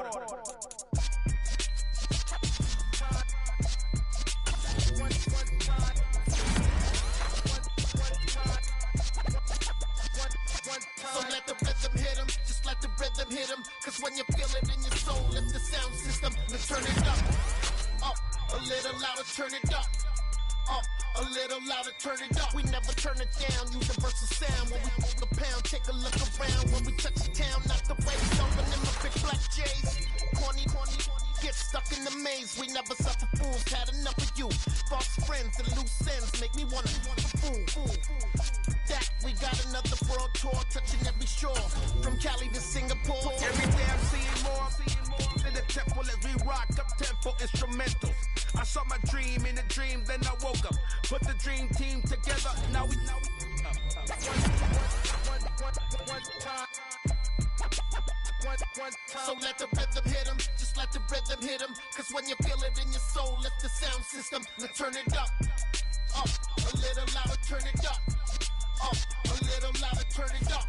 So let the rhythm hit him, just let the rhythm hit him. Cause when you feel it in your soul, lift the sound system and turn it up. Up, a little louder, turn it up. Up, a A little louder, turn it up. We never turn it down. Universal sound when we walk a pound. Take a look around when we touch the town. Not the race, open in my big black J's. Corny, get stuck in the maze. We never suffer fools. Had enough of you. False friends and loose ends make me wanna fool. That we got another world tour, touching every shore, from Cali to Singapore. Every day I'm seeing more in the temple as we rock up tempo instrumentals. I saw my dream in a dream, then I woke up. Put the dream team together. Now we So let the rhythm hit him, just let the rhythm hit him. Cause when you feel it in your soul, lift the sound system. Now turn it up, a little louder, turn it up, a little louder, turn it up.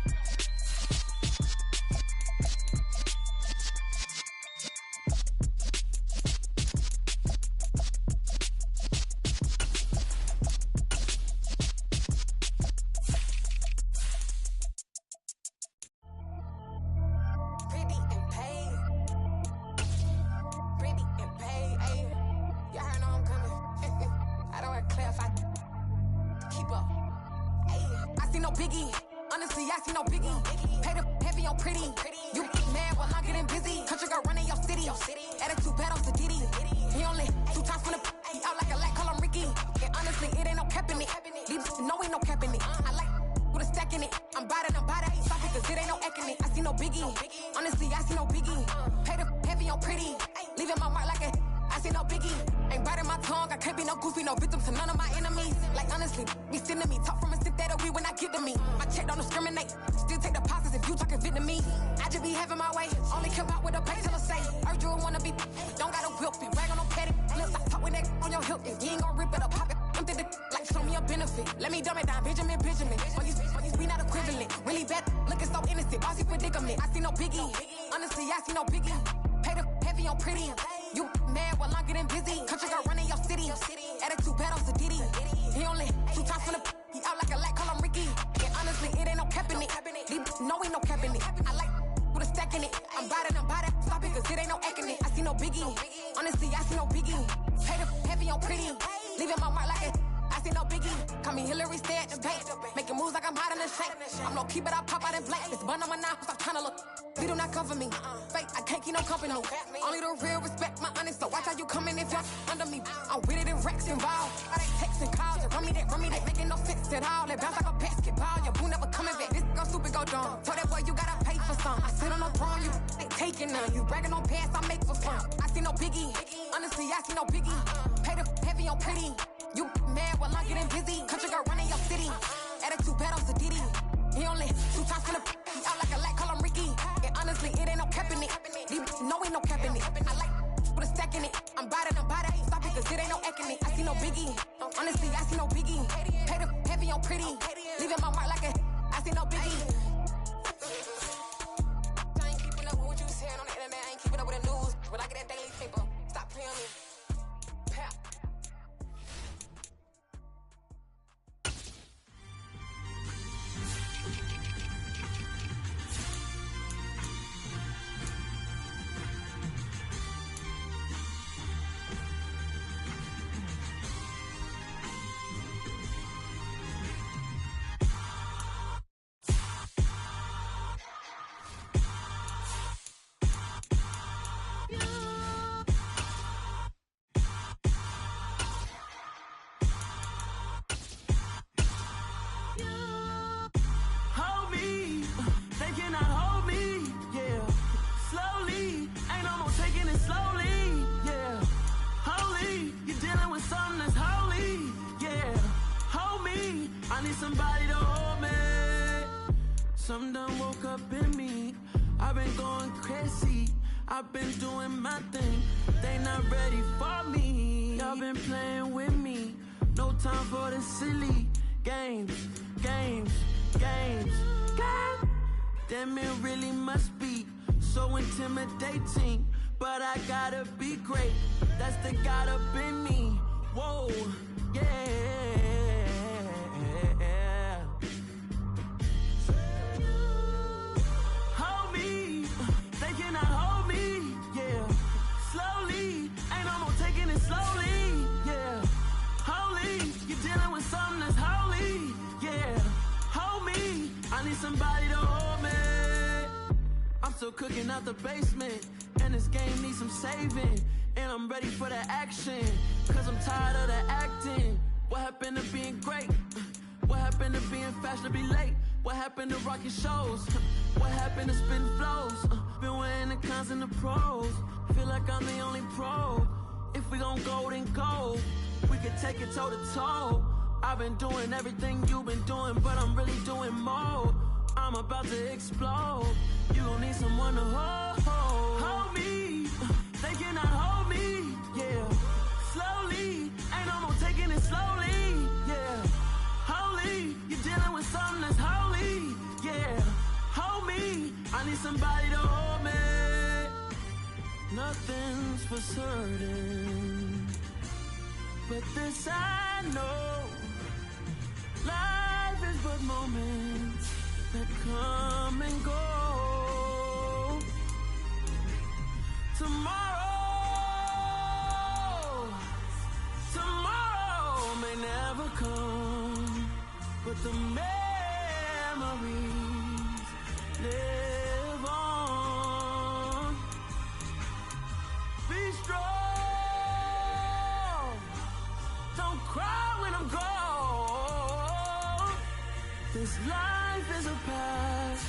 Something done woke up in me. I've been going crazy. I've been doing my thing. They not ready for me. Y'all been playing with me. No time for the silly games. Damn, it really must be so intimidating. But I gotta be great. That's the God up in me. Whoa, yeah. Hold me, they cannot hold me, yeah. Slowly, ain't no more taking it slowly, yeah. Holy, you're dealing somebody to hold me. I'm still cooking out the basement, and this game needs some saving. And I'm ready for the action, cause I'm tired of the acting. What happened to being great? What happened to being fashionably late? What happened to rocking shows? What happened to spitting flows? Been weighing the cons and the pros. Feel like I'm the only pro. If we gon' go, then go. We can take it toe to toe. I've been doing everything you've been doing, but I'm really doing more. I'm about to explode. You gon' need someone to hold me. They cannot hold me, yeah. Slowly, ain't no more taking it slowly, yeah. Holy, you're dealing with something that's holy, yeah. Hold me, I need somebody to hold me. Nothing's for certain, but this I know. Life is but moments that come and go. Tomorrow may never come, but the memories live on. Be strong, don't cry when I'm gone. This life is a path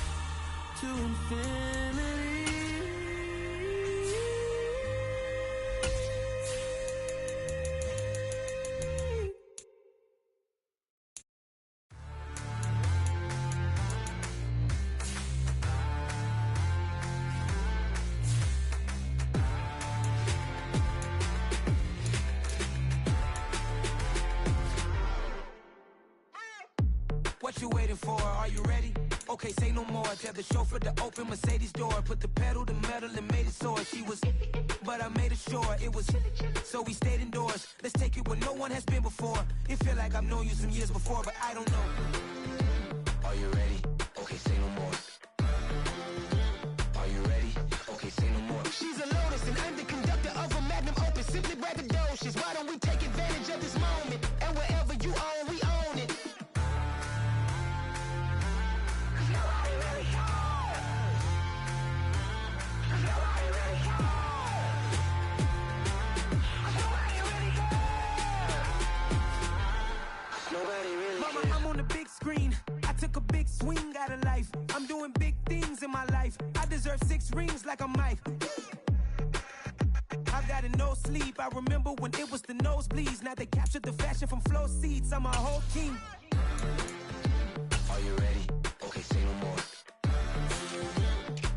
to infinity. What you waiting for? Are you ready? Okay, say no more. Tell the chauffeur to open Mercedes door. Put the pedal to metal and made it soar. She was, but I made it sure it was. So we stayed indoors. Let's take it where no one has been before. It feel like I've known you some years before, but I don't know. Are you ready? Okay, say no more. Are you ready? Okay, say no more. She's a lotus and I'm the conductor of a magnum opus. Simply braggadocious. Why don't we take advantage of this moment? And wherever you own, we own it. Mama, I'm on the big screen. I took a big swing out of life. I'm doing big things in my life. I deserve 6 rings like I'm Mike. I've got no sleep. I remember when it was the nosebleeds. Now they captured the fashion from flow seats. I'm a whole king. Are you ready? Okay, say no more.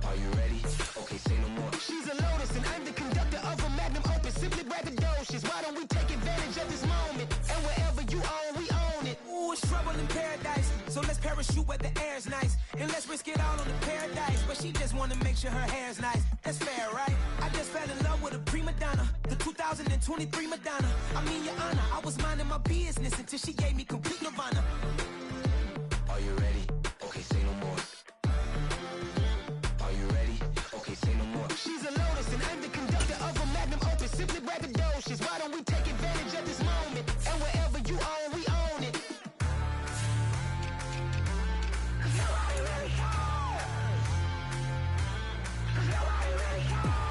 Are you ready? Okay, say no more. She's a lotus and I'm the conductor of a magnum opus. Simply braggadocious. Why don't we take advantage of this moment? And wherever you own, we own it. Ooh, it's trouble in paradise. So let's parachute where the air's nice. And let's risk it all on the paradise. But she just wanna make sure her hair's nice. That's fair, right? I just fell in love with a prima donna. The 2023 Madonna. I mean, your honor, I was minding my business until she gave me complete nirvana. Are you ready? Okay, say no more. Are you ready? Okay, say no more. She's a lotus and I'm the conductor of a magnum opus. Simply braggadocious. Why don't we take advantage of this moment? And wherever you own, we own it. Nobody really cares. Nobody really cares.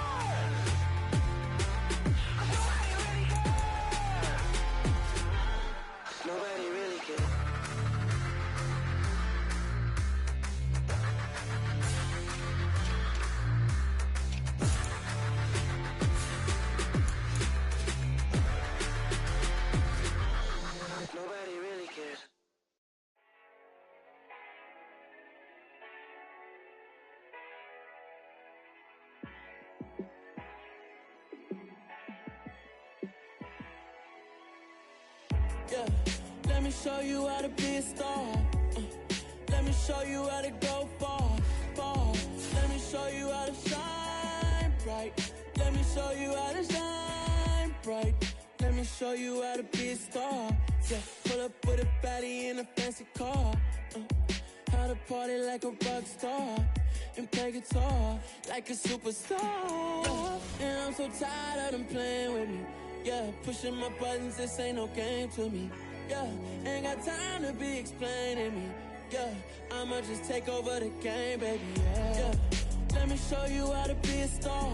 Nobody really cares. Nobody really cares. Nobody really cares. Yeah, let me show you how to be a star. Let me show you how to go far, far. Let me show you how to shine bright. Let me show you how to shine bright. Let me show you how to be a star. Yeah, pull up with a baddie in a fancy car. How to party like a rock star and play guitar like a superstar. And I'm so tired of them playing with me. Yeah, pushing my buttons, this ain't no game to me. Yeah, ain't got time to be explaining me. Yeah, I'ma just take over the game, baby, yeah. Let me show you how to be a star.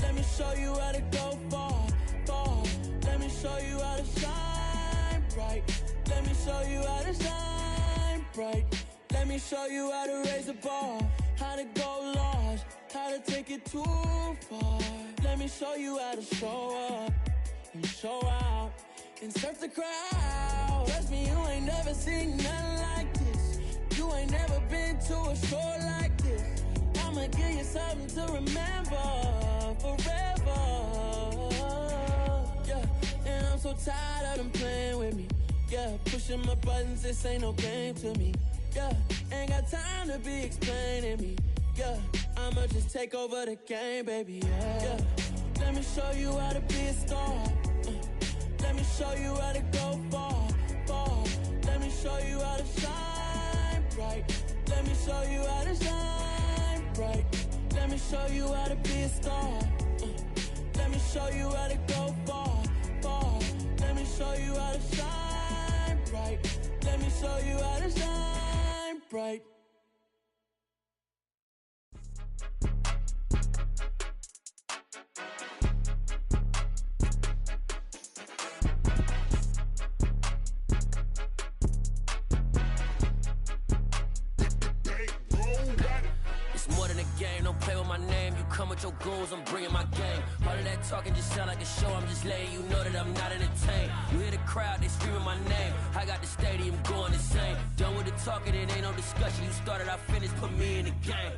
Let me show you how to go far, far. Let me show you how to shine bright. Let me show you how to shine bright. Let me show you how to raise the bar, how to go large, how to take it too far. Let me show you how to show up and show out and surf the crowd. Trust me, you ain't never seen nothing like this. You ain't never been to a show like this. I'ma give you something to remember forever. Yeah, and I'm so tired of them playing with me. Yeah, pushing my buttons, this ain't no game to me. Yeah, ain't got time to be explaining me. Yeah, I'ma just take over the game, baby, yeah. Let me show you how to be a star. Let me show you how to go far, far. Let me show you how to shine bright. Let me show you how to shine bright. Let me show you how to be a star. Let me show you how to go far, far. Let me show you how to shine bright. Let me show you how to shine bright. Don't play with my name, you come with your goons, I'm bringing my game. All of that talking just sound like a show, I'm just letting you know that I'm not entertained. You hear the crowd, they screaming my name, I got the stadium going insane. Done with the talking, it ain't no discussion, you started, I finished, put me in the game.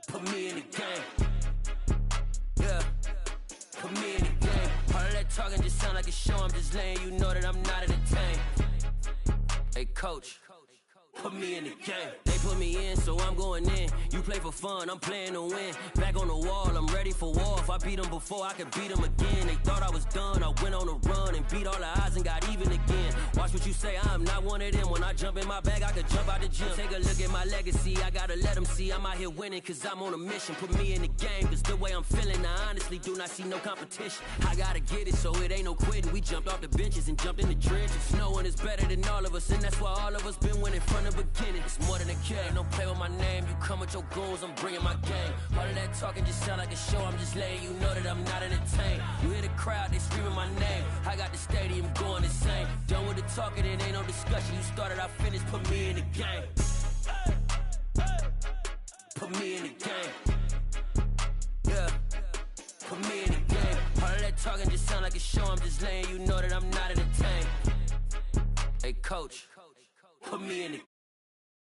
Put me in the game. Yeah, put me in the game. All of that talking just sound like a show, I'm just letting you know that I'm not entertained. Hey coach, put me in the game. They put me in, so I'm going in. You play for fun, I'm playing to win. Back on the wall, I'm ready for war. If I beat them before, I could beat them again. They thought I was done, I went on a run and beat all the odds and got even again. Watch what you say, I'm not one of them. When I jump in my bag, I could jump out the gym. Take a look at my legacy, I gotta let them see I'm out here winning, cause I'm on a mission. Put me in the game, cause the way I'm feeling, I honestly do not see no competition. I gotta get it, so it ain't no quitting. We jumped off the benches and jumped in the trenches. No one is better than all of us, and that's why all of us been winning from the beginning. It's more than a game, don't play with my name. You come with your goons, I'm bringing my game. All of that talking just sound like a show, I'm just letting you know that I'm not entertained. You hear the crowd, they screaming my name, I got the stadium going insane. Done with the talking, it ain't no discussion. You started, I finished, put me in the game. Put me in the game. Yeah, put me in the game. All of that talking just sound like a show, I'm just letting you know that I'm not entertained. Hey coach, put me in the